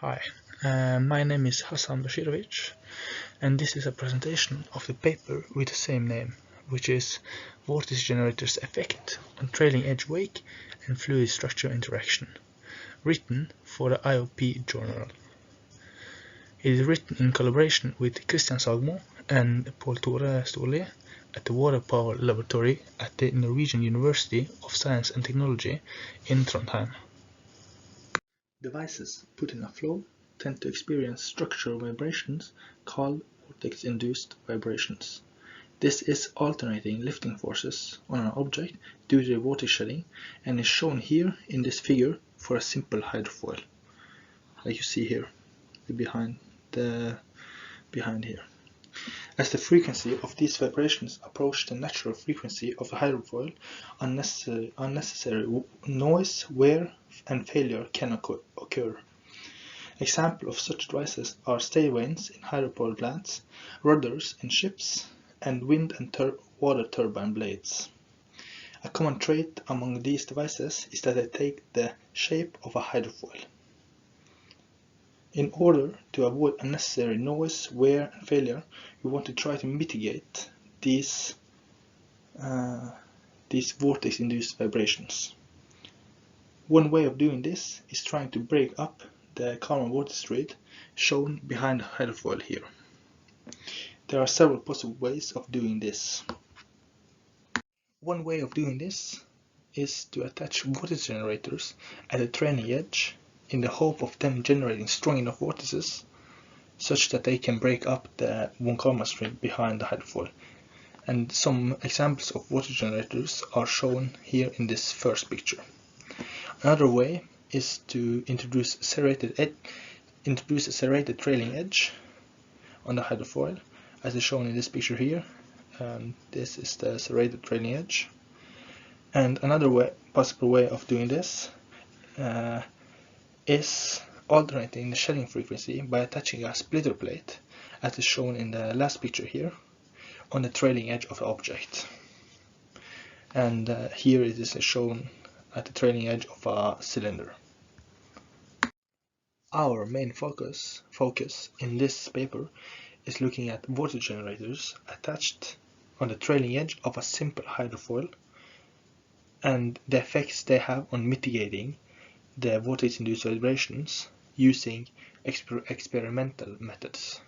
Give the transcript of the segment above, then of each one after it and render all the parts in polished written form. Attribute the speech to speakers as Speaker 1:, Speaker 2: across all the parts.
Speaker 1: Hi, my name is Hasan Besirovic, and this is a presentation of the paper with the same name, which is Vortice Generators' Effect on Trailing Edge Wake and Fluid Structure Interaction, written for the IOP journal. It is written in collaboration with F Sagmo and T Storli at the Hydropower laboratory at the Norwegian University of Science and Technology in Trondheim. Devices put in a flow tend to experience structural vibrations called vortex-induced vibrations. This is alternating lifting forces on an object due to the vortex shedding and is shown here in this figure for a simple hydrofoil, like you see here, behind here. As the frequency of these vibrations approach the natural frequency of the hydrofoil, unnecessary noise, wear, and failure can occur. Examples of such devices are stay vanes in hydropower plants, rudders in ships, and wind and water turbine blades. A common trait among these devices is that they take the shape of a hydrofoil. In order to avoid unnecessary noise, wear, and failure, we want to try to mitigate these vortex-induced vibrations. One way of doing this is trying to break up the common vortex thread shown behind the hydrofoil here. There are several possible ways of doing this. One way of doing this is to attach vortex generators at the trailing edge in the hope of them generating strong enough vortices such that they can break up the von Karman string behind the hydrofoil. And some examples of vortex generators are shown here in this first picture. Another way is to introduce a serrated trailing edge on the hydrofoil, as is shown in this picture here. This is the serrated trailing edge. And another possible way of doing this is alternating the shedding frequency by attaching a splitter plate, as is shown in the last picture here, on the trailing edge of the object. And here it is shown at the trailing edge of a cylinder. Our main focus in this paper is looking at vortex generators attached on the trailing edge of a simple hydrofoil and the effects they have on mitigating the vortex-induced vibrations using experimental methods.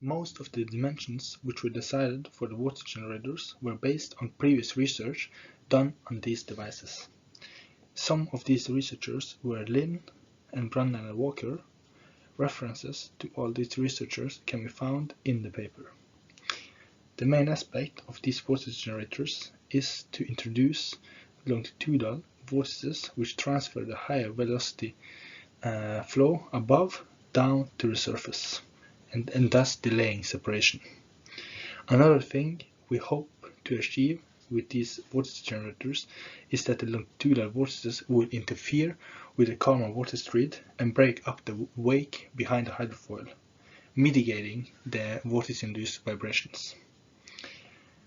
Speaker 1: Most of the dimensions which were decided for the vortex generators were based on previous research done on these devices. Some of these researchers were Lin and Brandon and Walker. References to all these researchers can be found in the paper. The main aspect of these vortex generators is to introduce longitudinal vortices which transfer the higher velocity flow above down to the surface and thus delaying separation. Another thing we hope to achieve with these vortex generators is that the longitudinal vortices will interfere with the Karman vortex thread and break up the wake behind the hydrofoil, mitigating the vortex-induced vibrations.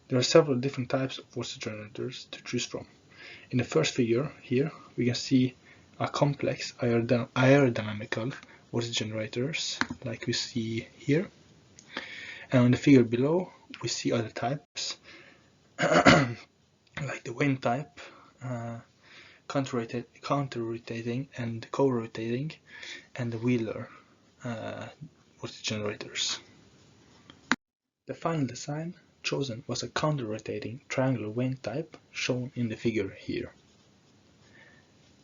Speaker 1: There are several different types of vortex generators to choose from. In the first figure here, we can see a complex aerodynamical vortex generators, like we see here. And on the figure below, we see other types, like the vane type, counter-rotating and co-rotating, and the Wheeler vortex generators. The final design chosen was a counter-rotating triangular vane type shown in the figure here.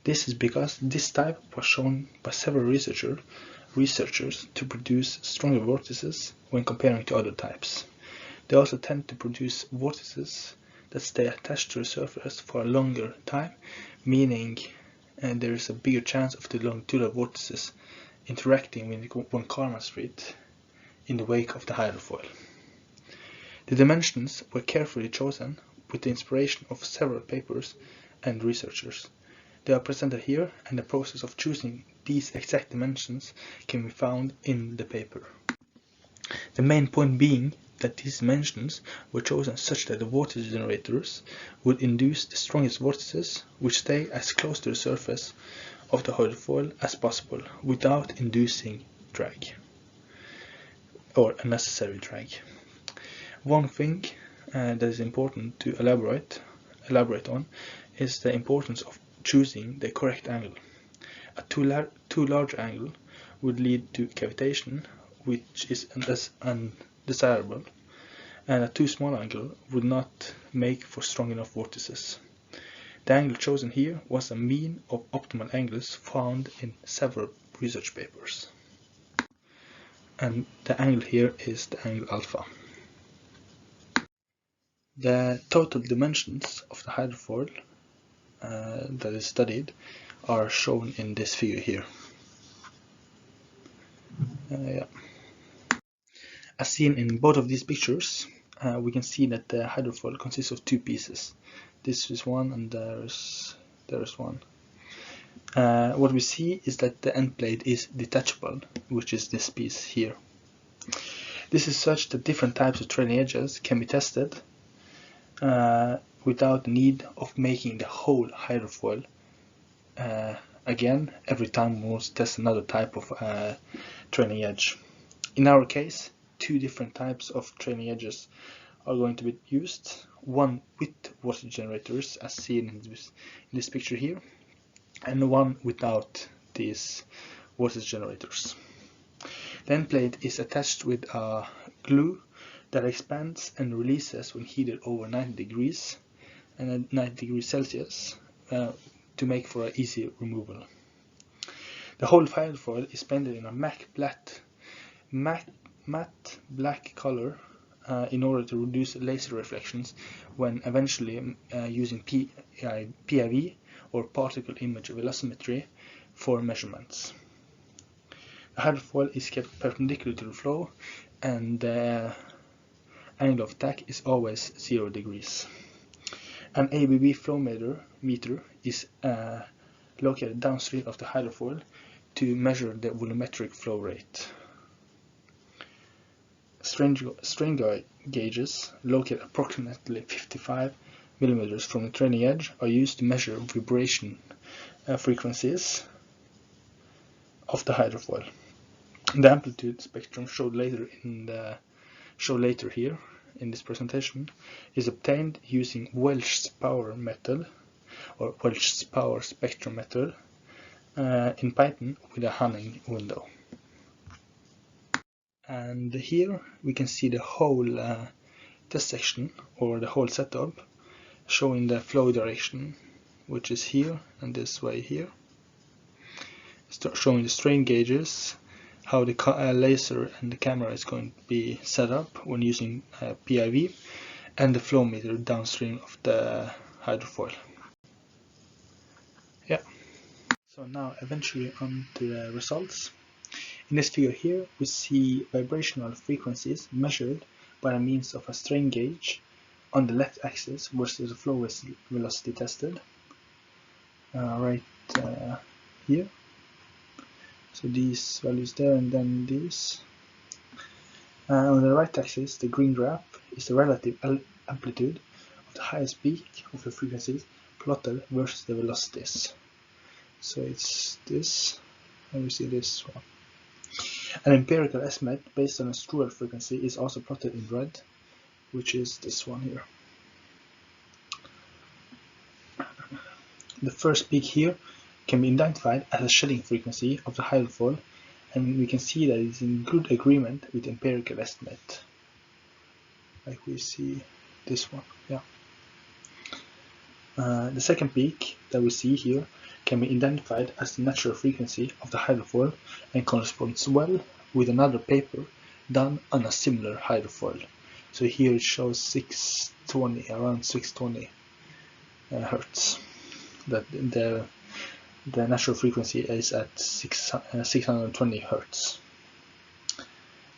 Speaker 1: This is because this type was shown by several researchers to produce stronger vortices when comparing to other types. They also tend to produce vortices that stay attached to the surface for a longer time, meaning there is a bigger chance of the longitudinal vortices interacting with the von Karman string in the wake of the hydrofoil. The dimensions were carefully chosen with the inspiration of several papers and researchers. They are presented here, and the process of choosing these exact dimensions can be found in the paper. The main point being that these dimensions were chosen such that the vortex generators would induce the strongest vortices which stay as close to the surface of the hydrofoil as possible without inducing drag or unnecessary drag. One thing that is important to elaborate on is the importance of choosing the correct angle. A too large angle would lead to cavitation, which is undesirable, and a too small angle would not make for strong enough vortices. The angle chosen here was a mean of optimal angles found in several research papers. And the angle here is the angle alpha. The total dimensions of the hydrofoil that is studied are shown in this figure here. As seen in both of these pictures, we can see that the hydrofoil consists of two pieces. This is one and there is one. What we see is that the end plate is detachable, which is this piece here. This is such that different types of trailing edges can be tested without the need of making the whole hydrofoil again every time we want to test another type of trailing edge. In our case, two different types of trailing edges are going to be used, one with water generators as seen in this picture here, and one without these water generators. The end plate is attached with a glue that expands and releases when heated over 90 degrees and at 90 degrees Celsius to make for an easy removal. The whole hydrofoil is painted in a matte black color in order to reduce laser reflections when eventually using PIV or particle image velocimetry for measurements. The hydrofoil is kept perpendicular to the flow and the angle of attack is always 0 degrees. An ABB flow meter is located downstream of the hydrofoil to measure the volumetric flow rate. Strain gauges located approximately 55 mm from the trailing edge are used to measure vibration frequencies of the hydrofoil. The amplitude spectrum shown later here in this presentation is obtained using Welch's power method or Welch's power spectrum method in Python with a Hasan window. And here we can see the whole test section or the whole setup showing the flow direction, which is here and this way here, showing the strain gauges, how the laser and the camera is going to be set up when using PIV, and the flow meter downstream of the hydrofoil. Yeah. So now eventually on to the results. In this figure here we see vibrational frequencies measured by means of a strain gauge on the left axis versus the flow velocity tested right here. So these values there and then these. On the right axis, the green graph is the relative amplitude of the highest peak of the frequencies plotted versus the velocities. So it's this, and we see this one. An empirical estimate based on a Struer frequency is also plotted in red, which is this one here. The first peak here can be identified as a shedding frequency of the hydrofoil, and we can see that it's in good agreement with empirical estimate, like we see this one. Yeah. The second peak that we see here can be identified as the natural frequency of the hydrofoil and corresponds well with another paper done on a similar hydrofoil. So here it shows 620, around 620 hertz. That the natural frequency is at 620 hertz.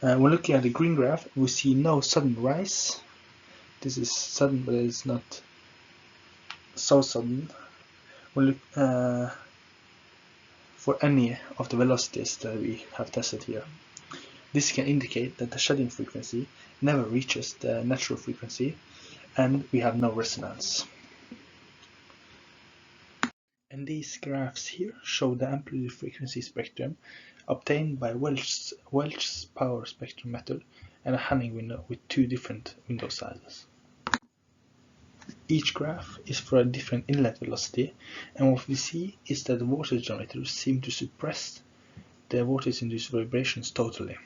Speaker 1: When looking at the green graph, we see no sudden rise. This is sudden, but it's not so sudden. We'll look for any of the velocities that we have tested here. This can indicate that the shedding frequency never reaches the natural frequency and we have no resonance. And these graphs here show the amplitude frequency spectrum obtained by Welch's power spectrum method and a Hanning window with two different window sizes. Each graph is for a different inlet velocity, and what we see is that the voltage generators seem to suppress the vortex-induced vibrations totally.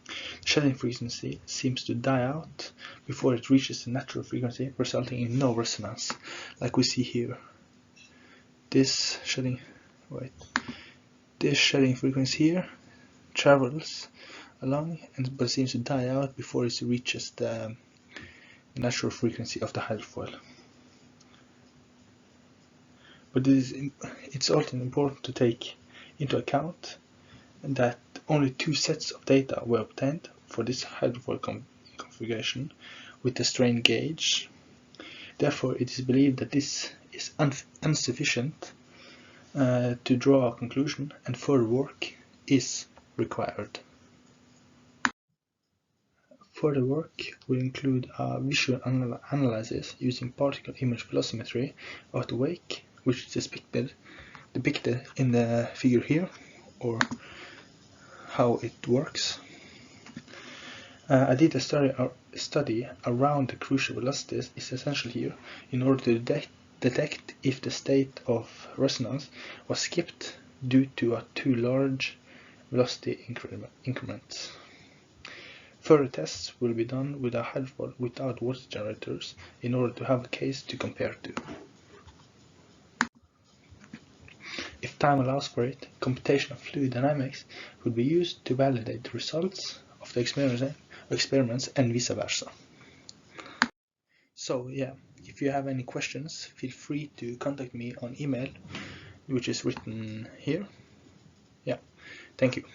Speaker 1: The shedding frequency seems to die out before it reaches the natural frequency, resulting in no resonance, like we see here. This shedding frequency here travels along, but seems to die out before it reaches the natural frequency of the hydrofoil. But it's also important to take into account that only two sets of data were obtained for this hydrofoil configuration with the strain gauge. Therefore, it is believed that this is insufficient to draw a conclusion, and further work is required. Further work will include a visual analysis using particle image velocimetry of the wake, which is depicted in the figure here, or how it works. I did a study around the crucial velocities is essential here in order to detect if the state of resonance was skipped due to a too large velocity increment. Further tests will be done with a hydrofoil without voltage generators in order to have a case to compare to. If time allows for it, computational fluid dynamics would be used to validate the results of the experiments and vice versa. So yeah, if you have any questions, feel free to contact me on email, which is written here. Yeah, thank you.